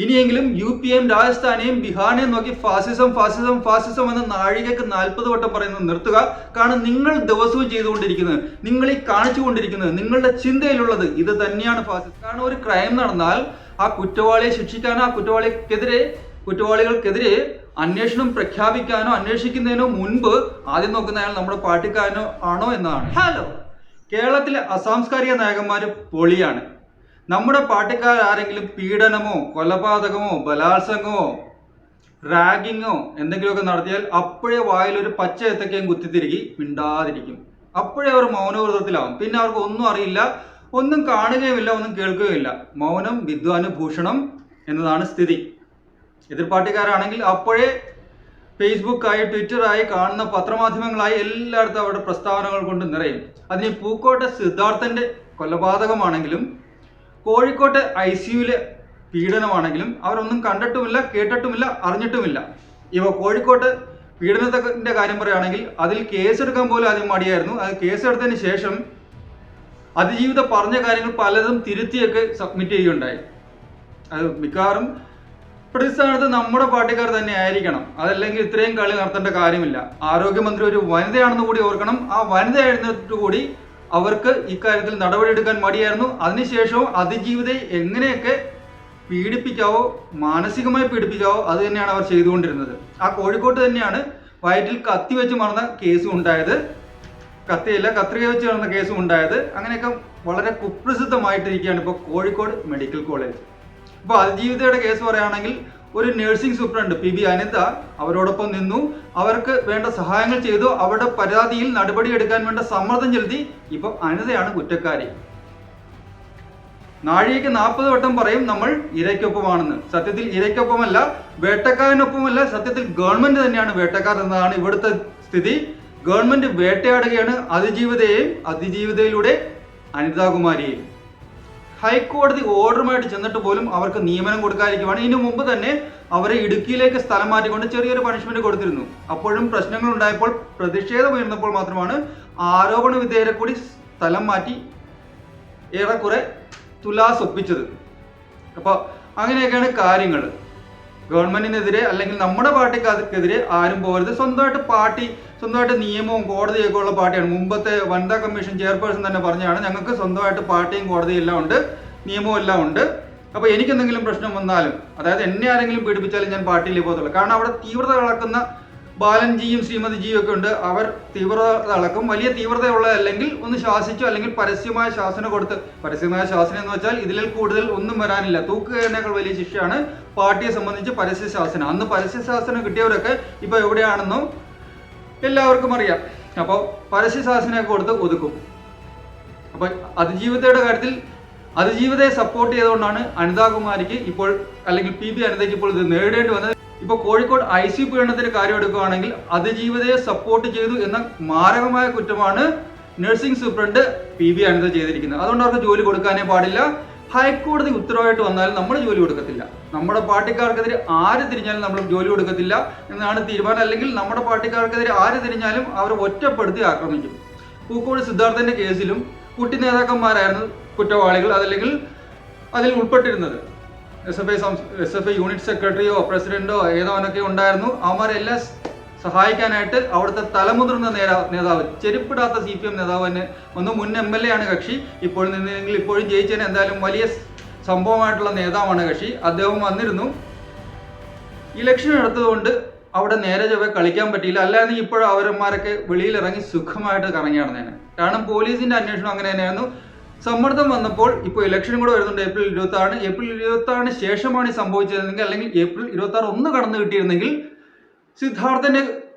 ഇനിയെങ്കിലും UP-യെയും രാജസ്ഥാനെയും ബീഹാറിനെയും നോക്കി ഫാസിസം ഫാസിസം ഫാസിസം എന്ന നാഴികയ്ക്ക് 40 വട്ടം പറയുന്നത് നിർത്തുക. കാരണം നിങ്ങൾ ദിവസവും ചെയ്തുകൊണ്ടിരിക്കുന്നത്, നിങ്ങൾ ഈ കാണിച്ചുകൊണ്ടിരിക്കുന്നത്, നിങ്ങളുടെ ചിന്തയിലുള്ളത് ഇത് തന്നെയാണ് ഫാസിസം. കാരണം ഒരു ക്രൈം നടന്നാൽ ആ കുറ്റവാളിയെ ശിക്ഷിക്കാനോ ആ കുറ്റവാളികൾക്കെതിരെ അന്വേഷണം പ്രഖ്യാപിക്കാനോ അന്വേഷിക്കുന്നതിനോ മുൻപ് ആദ്യം നോക്കുന്ന അയാൾ നമ്മുടെ പാർട്ടിക്കാരനോ ആണോ എന്നാണ്. ഹലോ, കേരളത്തിലെ അസാംസ്കാരിക നായകന്മാർ പൊളിയാണ്. നമ്മുടെ പാർട്ടിക്കാരെങ്കിലും പീഡനമോ കൊലപാതകമോ ബലാത്സംഗമോ റാഗിങ്ങോ എന്തെങ്കിലുമൊക്കെ നടത്തിയാൽ അപ്പോഴേ വായിലൊരു പച്ച ഏത്തക്കയും കുത്തിത്തിരികി മിണ്ടാതിരിക്കും. അപ്പോഴേ അവർ മൗനവ്രതത്തിലാവും. പിന്നെ അവർക്ക് ഒന്നും അറിയില്ല, ഒന്നും കാണുകയുമില്ല, ഒന്നും കേൾക്കുകയില്ല. മൗനം വിദ്വാനുഭൂഷണം എന്നതാണ് സ്ഥിതി. എതിർപാർട്ടിക്കാരാണെങ്കിൽ അപ്പോഴേ ഫേസ്ബുക്കായി ട്വിറ്ററായി കാണുന്ന പത്രമാധ്യമങ്ങളായി എല്ലായിടത്തും അവരുടെ പ്രസ്താവനകൾ കൊണ്ട് നിറയും. അതിന് പൂക്കോട്ടെ സിദ്ധാർത്ഥന്റെ കൊലപാതകമാണെങ്കിലും കോഴിക്കോട്ടെ ICUവിലെ പീഡനമാണെങ്കിലും അവരൊന്നും കണ്ടിട്ടുമില്ല, കേട്ടിട്ടുമില്ല, അറിഞ്ഞിട്ടുമില്ല. ഇവ കോഴിക്കോട്ട് പീഡനത്തിന്റെ കാര്യം പറയുകയാണെങ്കിൽ അതിൽ കേസെടുക്കാൻ പോലും ആദ്യം മടിയായിരുന്നു. അത് കേസെടുത്തതിന് ശേഷം അതിജീവിത പറഞ്ഞ കാര്യങ്ങൾ പലതും തിരുത്തിയൊക്കെ സബ്മിറ്റ് ചെയ്യുകയുണ്ടായി. അത് മിക്കവാറും പ്രതിസ്ഥാനത്ത് നമ്മുടെ പാർട്ടിക്കാർ തന്നെ ആയിരിക്കണം. അതല്ലെങ്കിൽ ഇത്രയും കളി നടത്തേണ്ട കാര്യമില്ല. ആരോഗ്യമന്ത്രി ഒരു വനിതയാണെന്ന് കൂടി ഓർക്കണം. ആ വനിതയായിരുന്നിട്ട് കൂടി അവർക്ക് ഇക്കാര്യത്തിൽ നടപടിയെടുക്കാൻ മടിയായിരുന്നു. അതിനുശേഷവും അതിജീവിതയെ എങ്ങനെയൊക്കെ പീഡിപ്പിക്കാവോ, മാനസികമായി പീഡിപ്പിക്കാവോ അത് തന്നെയാണ് അവർ ചെയ്തുകൊണ്ടിരുന്നത്. ആ കോഴിക്കോട്ട് തന്നെയാണ് വയറ്റിൽ കത്തി വെച്ച് മറന്ന കേസും ഉണ്ടായത്, കത്രിക വെച്ച് നടന്ന കേസും ഉണ്ടായത്. അങ്ങനെയൊക്കെ വളരെ കുപ്രസിദ്ധമായിട്ടിരിക്കുകയാണ് ഇപ്പോൾ കോഴിക്കോട് മെഡിക്കൽ കോളേജ്. ഇപ്പോൾ അതിജീവിതയുടെ കേസ് പറയുകയാണെങ്കിൽ ഒരു നഴ്സിംഗ് സൂപ്രണ്ട് PB അനിത അവരോടൊപ്പം നിന്നു, അവർക്ക് വേണ്ട സഹായങ്ങൾ ചെയ്തു, അവരുടെ പരാതിയിൽ നടപടിയെടുക്കാൻ വേണ്ട സമ്മർദ്ദം ചെലുത്തി. ഇപ്പൊ അനിതയാണ് കുറ്റക്കാരി. നാഴികയ്ക്ക് 40 വട്ടം പറയും നമ്മൾ ഇരയ്ക്കൊപ്പമാണെന്ന്. സത്യത്തിൽ ഇരയ്ക്കൊപ്പമല്ല, വേട്ടക്കാരനൊപ്പമല്ല, സത്യത്തിൽ ഗവൺമെന്റ് തന്നെയാണ് വേട്ടക്കാർ എന്നതാണ് ഇവിടുത്തെ സ്ഥിതി. ഗവൺമെന്റ് വേട്ടയാടുകയാണ് അതിജീവിതയെയും അതിജീവിതയിലൂടെ അനിതാകുമാരിയെയും. ഹൈക്കോടതി ഓർഡറുമായിട്ട് ചെന്നിട്ട് പോലും അവർക്ക് നിയമനം കൊടുക്കാതിരിക്കുവാണ്. ഇതിനു മുമ്പ് തന്നെ അവരെ ഇടുക്കിയിലേക്ക് സ്ഥലം മാറ്റിക്കൊണ്ട് ചെറിയൊരു പണിഷ്മെന്റ് കൊടുത്തിരുന്നു. അപ്പോഴും പ്രശ്നങ്ങൾ ഉണ്ടായപ്പോൾ, പ്രതിഷേധമുയർന്നപ്പോൾ മാത്രമാണ് ആരോപണ വിധേയരെ കൂടി സ്ഥലം മാറ്റി ഏറെക്കുറെ തുലാസ് ഒപ്പിച്ചത്. അപ്പോൾ അങ്ങനെയൊക്കെയാണ് കാര്യങ്ങൾ. ഗവൺമെന്റിനെതിരെ അല്ലെങ്കിൽ നമ്മുടെ പാർട്ടിക്കെതിരെ ആരും പോകരുത്. സ്വന്തമായിട്ട് നിയമവും കോടതിയൊക്കെ ഉള്ള പാർട്ടിയാണ്. മുമ്പത്തെ വനിതാ കമ്മീഷൻ ചെയർപേഴ്സൺ തന്നെ പറഞ്ഞാണ്, ഞങ്ങൾക്ക് സ്വന്തമായിട്ട് പാർട്ടിയും കോടതിയും എല്ലാം ഉണ്ട്, നിയമവും എല്ലാം ഉണ്ട്. അപ്പോൾ എനിക്കെന്തെങ്കിലും പ്രശ്നം വന്നാലും, അതായത് എന്നെ ആരെങ്കിലും പീഡിപ്പിച്ചാലും ഞാൻ പാർട്ടിയിലേക്ക് പോകത്തുള്ളൂ. കാരണം അവിടെ തീവ്രത കളക്കുന്ന ബാലൻജിയും ശ്രീമതിജിയും ഒക്കെ ഉണ്ട്. അവർ തീവ്രത അളക്കും. വലിയ തീവ്രതയുള്ള അല്ലെങ്കിൽ ഒന്ന് ശാസിച്ചു, അല്ലെങ്കിൽ പരസ്യമായ ശാസന കൊടുത്ത്, പരസ്യമായ ശാസന എന്ന് വെച്ചാൽ ഇതിൽ കൂടുതൽ ഒന്നും വരാനില്ല. തൂക്കുകയേക്കാൾ വലിയ ശിക്ഷയാണ് പാർട്ടിയെ സംബന്ധിച്ച് പരസ്യ ശാസന. അന്ന് പരസ്യ ശാസന കിട്ടിയവരൊക്കെ ഇപ്പോൾ എവിടെയാണെന്നോ എല്ലാവർക്കും അറിയാം. അപ്പോൾ പരസ്യ ശാസനയൊക്കെ കൊടുത്ത് ഒതുക്കും. അപ്പോൾ അതിജീവിതയുടെ കാര്യത്തിൽ അതിജീവിതയെ സപ്പോർട്ട് ചെയ്തുകൊണ്ടാണ് അനിതാകുമാരിക്ക് ഇപ്പോൾ, അല്ലെങ്കിൽ PB അനിതയ്ക്ക് ഇപ്പോൾ ഇത് നേരിടേണ്ടി വന്നത്. ഇപ്പോൾ കോഴിക്കോട് ICU പീഡനത്തിന്റെ കാര്യം എടുക്കുകയാണെങ്കിൽ അതിജീവിതയെ സപ്പോർട്ട് ചെയ്തു എന്ന മാരകമായ കുറ്റമാണ് നഴ്സിംഗ് സൂപ്രണ്ട് PB അനിത ചെയ്തിരിക്കുന്നത്. അതുകൊണ്ട് അവർക്ക് ജോലി കൊടുക്കാനേ പാടില്ല. ഹൈക്കോടതി ഉത്തരവായിട്ട് വന്നാലും നമ്മൾ ജോലി കൊടുക്കത്തില്ല. നമ്മുടെ പാർട്ടിക്കാർക്കെതിരെ ആര് തിരിഞ്ഞാലും നമ്മൾ ജോലി കൊടുക്കത്തില്ല എന്നാണ് തീരുമാനം. അല്ലെങ്കിൽ നമ്മുടെ പാർട്ടിക്കാർക്കെതിരെ ആര് തിരിഞ്ഞാലും അവർ ഒറ്റപ്പെടുത്തി ആക്രമിക്കും. പൂക്കോട് സിദ്ധാർത്ഥന്റെ കേസിലും കുട്ടി നേതാക്കന്മാരായിരുന്നു കുറ്റവാളികൾ, അതല്ലെങ്കിൽ അതിൽ ഉൾപ്പെട്ടിരുന്നത്. SFI യൂണിറ്റ് സെക്രട്ടറിയോ പ്രസിഡന്റോ ഏതോനൊക്കെ ഉണ്ടായിരുന്നു. അവന്മാരെല്ലാം സഹായിക്കാനായിട്ട് അവിടുത്തെ തലമുതിർന്ന നേതാവ്, ചെരുപ്പിടാത്ത CPM നേതാവ് തന്നെ ഒന്ന്, മുൻ MLA ആണ് കക്ഷി. ഇപ്പോൾ നിന്നെങ്കിൽ ഇപ്പോഴും ജയിച്ചതിന് എന്തായാലും വലിയ സംഭവമായിട്ടുള്ള നേതാവാണ് കക്ഷി. അദ്ദേഹം വന്നിരുന്നു. ഇലക്ഷൻ എടുത്തതുകൊണ്ട് അവിടെ നേരെ ചൊവ്വേ കളിക്കാൻ പറ്റിയില്ല. അല്ലാതെ ഇപ്പോഴും അവരന്മാരൊക്കെ വെളിയിലിറങ്ങി സുഖമായിട്ട് കറങ്ങി നടന്നേനെ. കാരണം പോലീസിന്റെ അന്വേഷണം അങ്ങനെ തന്നെയായിരുന്നു. സമ്മർദ്ദം വന്നപ്പോൾ ഇപ്പോൾ ഇലക്ഷനും കൂടെ വരുന്നുണ്ട്. ഏപ്രിൽ 26 ശേഷമാണ് ഈ സംഭവിച്ചതെങ്കിൽ, അല്ലെങ്കിൽ ഏപ്രിൽ 26 ഒന്ന് കടന്നു കിട്ടിയിരുന്നെങ്കിൽ സിദ്ധാർത്ഥന്റെ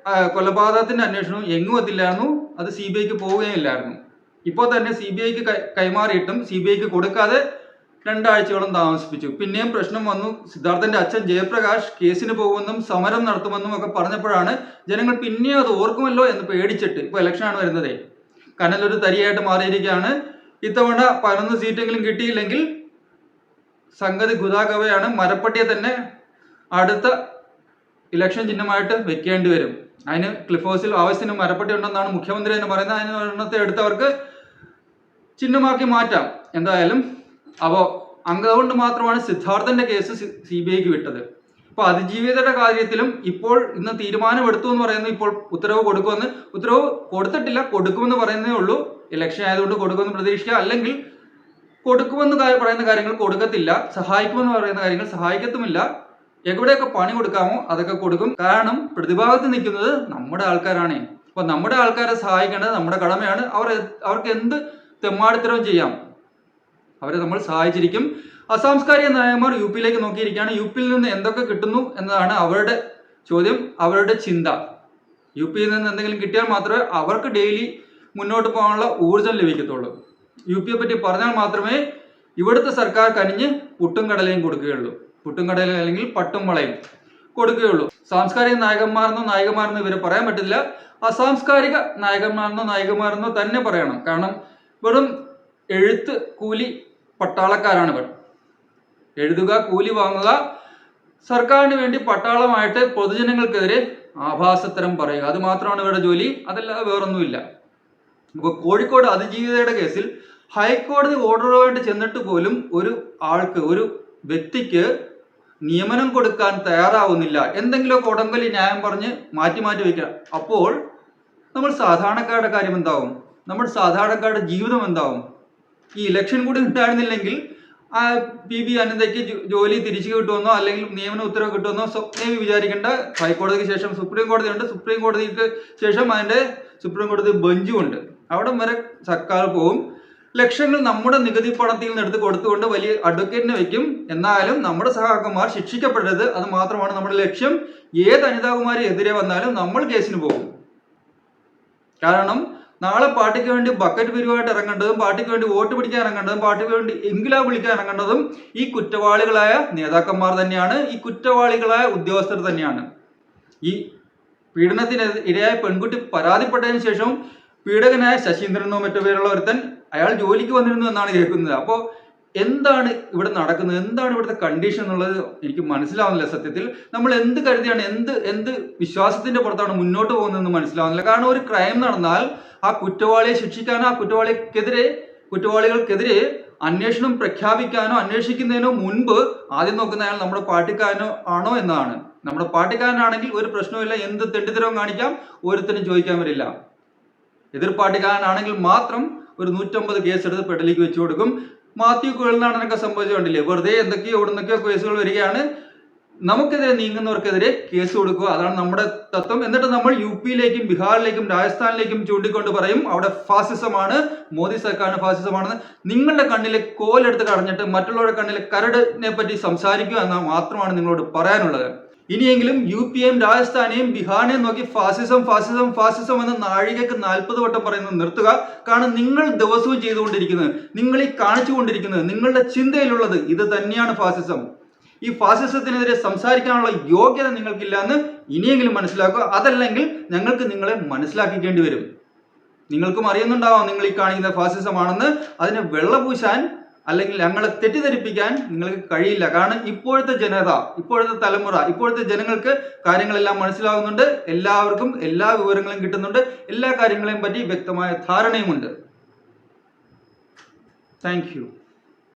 കൊലപാതകത്തിന്റെ അന്വേഷണം എങ്ങും എത്തില്ലായിരുന്നു. അത് CBIക്ക് പോവുകയില്ലായിരുന്നു. ഇപ്പോൾ തന്നെ CBIക്ക് കൈമാറിയിട്ടും CBIക്ക് കൊടുക്കാതെ 2 ആഴ്ചയോളം താമസിപ്പിച്ചു. പിന്നെയും പ്രശ്നം വന്നു. സിദ്ധാർത്ഥന്റെ അച്ഛൻ ജയപ്രകാശ് കേസിന് പോകുമെന്നും സമരം നടത്തുമെന്നും ഒക്കെ പറഞ്ഞപ്പോഴാണ് ജനങ്ങൾ പിന്നെയും അത് ഓർക്കുമല്ലോ എന്ന് പേടിച്ചിട്ട്, ഇപ്പോൾ ഇലക്ഷനാണ് വരുന്നതേ, കനലൊരു തരിയായിട്ട് മാറിയിരിക്കുകയാണ്. ഇത്തവണ 11 സീറ്റെങ്കിലും കിട്ടിയില്ലെങ്കിൽ സംഗതി ഗുദാഗവയാണ്. മരപ്പട്ടിയെ തന്നെ അടുത്ത ഇലക്ഷൻ ചിഹ്നമായിട്ട് വെക്കേണ്ടി വരും. അതിന് ക്ലിഫ് ഹൗസിൽ ആവശ്യത്തിന് മരപ്പട്ടി ഉണ്ടെന്നാണ് മുഖ്യമന്ത്രി തന്നെ പറയുന്നത്. അതിന് ഒരെണ്ണത്തെ എടുത്തവർക്ക് ചിഹ്നമാക്കി മാറ്റാം എന്തായാലും. അപ്പോൾ അതുകൊണ്ട് മാത്രമാണ് സിദ്ധാർത്ഥന്റെ കേസ് CBIക്ക് വിട്ടത്. അപ്പൊ അതിജീവിതയുടെ കാര്യത്തിലും ഇപ്പോൾ ഇന്ന് തീരുമാനമെടുത്തു എന്ന് പറയുന്നത് ഇപ്പോൾ ഉത്തരവ് കൊടുക്കുമെന്ന്, ഉത്തരവ് കൊടുത്തിട്ടില്ല, കൊടുക്കുമെന്ന് പറയുന്നേ ഉള്ളൂ. ഇലക്ഷൻ ആയതുകൊണ്ട് കൊടുക്കുമെന്ന് പ്രതീക്ഷിക്കുക. അല്ലെങ്കിൽ കൊടുക്കുമെന്ന് പറയുന്ന കാര്യങ്ങൾ കൊടുക്കത്തില്ല, സഹായിക്കുമെന്ന് പറയുന്ന കാര്യങ്ങൾ സഹായിക്കത്തുമില്ല. എവിടെയൊക്കെ പണി കൊടുക്കാമോ അതൊക്കെ കൊടുക്കും. കാരണം പ്രതിഭാഗത്ത് നിൽക്കുന്നത് നമ്മുടെ ആൾക്കാരാണ്. അപ്പൊ നമ്മുടെ ആൾക്കാരെ സഹായിക്കേണ്ടത് നമ്മുടെ കടമയാണ്. അവർക്ക് എന്ത് തെമ്മാടിത്തരവും ചെയ്യാം, അവരെ നമ്മൾ സഹായിച്ചിരിക്കും. അസാംസ്കാരിക നായകന്മാർ UPയിലേക്ക് നോക്കിയിരിക്കുകയാണ്. UPയിൽ നിന്ന് എന്തൊക്കെ കിട്ടുന്നു എന്നതാണ് അവരുടെ ചോദ്യം, അവരുടെ ചിന്ത. UPയിൽ നിന്ന് എന്തെങ്കിലും കിട്ടിയാൽ മാത്രമേ അവർക്ക് ഡെയിലി മുന്നോട്ട് പോകാനുള്ള ഊർജം ലഭിക്കത്തുള്ളൂ. UPയെ പറ്റി പറഞ്ഞാൽ മാത്രമേ ഇവിടുത്തെ സർക്കാർ കനിഞ്ഞ് പുട്ടും കടലയും കൊടുക്കുകയുള്ളൂ. പുട്ടും കടലയും അല്ലെങ്കിൽ പട്ടും വളയും കൊടുക്കുകയുള്ളൂ. സാംസ്കാരിക നായകന്മാരെന്നോ ഇവരെ പറയാൻ പറ്റില്ല. അസാംസ്കാരിക നായകന്മാരെന്നോ തന്നെ പറയണം. കാരണം വെറും എഴുത്ത് കൂലി പട്ടാളക്കാരാണ് ഇവർ. എഴുതുക, കൂലി വാങ്ങുക, സർക്കാരിന് വേണ്ടി പട്ടാളമായിട്ട് പൊതുജനങ്ങൾക്കെതിരെ ആഭാസത്തരം പറയുക, അത് മാത്രമാണ് ഇവരുടെ ജോലി, അതല്ലാതെ വേറൊന്നുമില്ല. അപ്പോൾ കോഴിക്കോട് അതിജീവിതയുടെ കേസിൽ ഹൈക്കോടതി ഓർഡറുമായിട്ട് ചെന്നിട്ട് പോലും ഒരു വ്യക്തിക്ക് നിയമനം കൊടുക്കാൻ തയ്യാറാവുന്നില്ല. എന്തെങ്കിലുമൊക്കെ ഉടമ്പലി ന്യായം പറഞ്ഞ് മാറ്റി വയ്ക്കുക. അപ്പോൾ നമ്മൾ സാധാരണക്കാരുടെ കാര്യം എന്താവും? നമ്മുടെ സാധാരണക്കാരുടെ ജീവിതം എന്താവും? ഈ ഇലക്ഷൻ കൂടി ഉണ്ടായിരുന്നില്ലെങ്കിൽ PB അനിതയ്ക്ക് ജോലി തിരിച്ചു കിട്ടുമെന്നോ അല്ലെങ്കിൽ നിയമന ഉത്തരവ് കിട്ടുമെന്നോ സ്വപ്നം വിചാരിക്കേണ്ട. ഹൈക്കോടതിക്ക് ശേഷം സുപ്രീം കോടതി ഉണ്ട്, സുപ്രീം കോടതിക്ക് ശേഷം അതിൻ്റെ സുപ്രീം കോടതി ബെഞ്ചുമുണ്ട്. അവിടെ വരെ സർക്കാർ പോവും. ലക്ഷങ്ങൾ നമ്മുടെ നികുതി പണത്തിൽ നിന്ന് എടുത്ത് കൊടുത്തുകൊണ്ട് വലിയ അഡ്വക്കേറ്റിനെ വയ്ക്കും. എന്നാലും നമ്മുടെ സഹാക്കന്മാർ ശിക്ഷിക്കപ്പെടരുത്, അത് മാത്രമാണ് നമ്മുടെ ലക്ഷ്യം. ഏത് അനിതാകുമാരി എതിരെ വന്നാലും നമ്മൾ കേസിന് പോകും. കാരണം നാളെ പാർട്ടിക്ക് വേണ്ടി ബക്കറ്റ് പിരിവായിട്ട് ഇറങ്ങേണ്ടതും, പാർട്ടിക്ക് വേണ്ടി വോട്ട് പിടിക്കാൻ ഇറങ്ങേണ്ടതും, പാർട്ടിക്ക് വേണ്ടി ഇൻക്ലാബ് വിളിക്കാൻ ഇറങ്ങേണ്ടതും ഈ കുറ്റവാളികളായ നേതാക്കന്മാർ തന്നെയാണ്, ഈ കുറ്റവാളികളായ ഉദ്യോഗസ്ഥർ തന്നെയാണ്. ഈ പീഡനത്തിന് ഇരയായ പെൺകുട്ടി പരാതിപ്പെട്ടതിന് ശേഷം പീഡകനായ ശശീന്ദ്രനോ മറ്റോ പേരുള്ള ഒരുത്തൻ അയാൾ ജോലിക്ക് വന്നിരുന്നു എന്നാണ് കേൾക്കുന്നത്. അപ്പോൾ എന്താണ് ഇവിടെ നടക്കുന്നത്, എന്താണ് ഇവിടുത്തെ കണ്ടീഷൻ എന്നുള്ളത് എനിക്ക് മനസ്സിലാവുന്നില്ല. സത്യത്തിൽ നമ്മൾ എന്ത് കരുതിയാണ്, എന്ത് വിശ്വാസത്തിന്റെ പുറത്താണ് മുന്നോട്ട് പോകുന്നതെന്ന് മനസ്സിലാവുന്നില്ല. കാരണം ഒരു ക്രൈം നടന്നാൽ ആ കുറ്റവാളിയെ ശിക്ഷിക്കാനോ ആ കുറ്റവാളികൾക്കെതിരെ അന്വേഷണം പ്രഖ്യാപിക്കാനോ അന്വേഷിക്കുന്നതിനോ മുൻപ് ആദ്യം നോക്കുന്ന അയാൾ നമ്മുടെ പാർട്ടിക്കാരനോ ആണോ എന്നതാണ്. നമ്മുടെ പാർട്ടിക്കാരനാണെങ്കിൽ ഒരു പ്രശ്നവുമില്ല, എന്ത് തെണ്ടിത്തരവും കാണിക്കാം, ഒരുത്തനും ചോദിക്കാൻ വരില്ല. എതിർ പാർട്ടിക്കാരനാണെങ്കിൽ മാത്രം ഒരു 150 കേസ് എടുത്ത് പെടലിക്ക് വെച്ചു കൊടുക്കും. മാത്യു കുഴൽനാടനൊക്കെ സംഭവിച്ചുകൊണ്ടില്ലേ, വെറുതെ എന്തൊക്കെയോ കേസുകൾ വരികയാണ്. നമുക്കെതിരെ നീങ്ങുന്നവർക്കെതിരെ കേസ് കൊടുക്കുക, അതാണ് നമ്മുടെ തത്വം. എന്നിട്ട് നമ്മൾ UPയിലേക്കും ബീഹാറിലേക്കും രാജസ്ഥാനിലേക്കും ചൂണ്ടിക്കൊണ്ട് പറയും അവിടെ ഫാസിസമാണ്, മോദി സർക്കാരിന് ഫാസിസമാണെന്ന്. നിങ്ങളുടെ കണ്ണിലെ കോലെടുത്ത് കടഞ്ഞിട്ട് മറ്റുള്ളവരുടെ കണ്ണിലെ കരടിനെ പറ്റി സംസാരിക്കുക എന്ന മാത്രമാണ് നിങ്ങളോട് പറയാനുള്ളത്. ഇനിയെങ്കിലും UPയെയും രാജസ്ഥാനെയും ബീഹാറിനെയും നോക്കി ഫാസിസം ഫാസിസം ഫാസിസം എന്ന് നാഴികക്ക് 40 വട്ടം പറയുന്നത് നിർത്തുക. കാരണം നിങ്ങൾ ദിവസവും ചെയ്തുകൊണ്ടിരിക്കുന്നത്, നിങ്ങൾ ഈ കാണിച്ചുകൊണ്ടിരിക്കുന്നത്, നിങ്ങളുടെ ചിന്തയിലുള്ളത് ഇത് തന്നെയാണ് ഫാസിസം. ഈ ഫാസിസത്തിനെതിരെ സംസാരിക്കാനുള്ള യോഗ്യത നിങ്ങൾക്കില്ല എന്ന് ഇനിയെങ്കിലും മനസ്സിലാക്കുക. അതല്ലെങ്കിൽ ഞങ്ങൾക്ക് നിങ്ങളെ മനസ്സിലാക്കിക്കേണ്ടി വരും. നിങ്ങൾക്കും അറിയുന്നുണ്ടാവാം നിങ്ങൾ ഈ കാണിക്കുന്ന ഫാസിസമാണെന്ന്. അതിനെ വെള്ളപൂശാൻ അല്ലെങ്കിൽ ഞങ്ങളെ തെറ്റിദ്ധരിപ്പിക്കാൻ നിങ്ങൾക്ക് കഴിയില്ല. കാരണം ഇപ്പോഴത്തെ ജനത, ഇപ്പോഴത്തെ തലമുറ, ഇപ്പോഴത്തെ ജനങ്ങൾക്ക് കാര്യങ്ങളെല്ലാം മനസ്സിലാവുന്നുണ്ട്. എല്ലാവർക്കും എല്ലാ വിവരങ്ങളും കിട്ടുന്നുണ്ട്. എല്ലാ കാര്യങ്ങളെയും പറ്റി വ്യക്തമായ ധാരണയുമുണ്ട്. Thank you.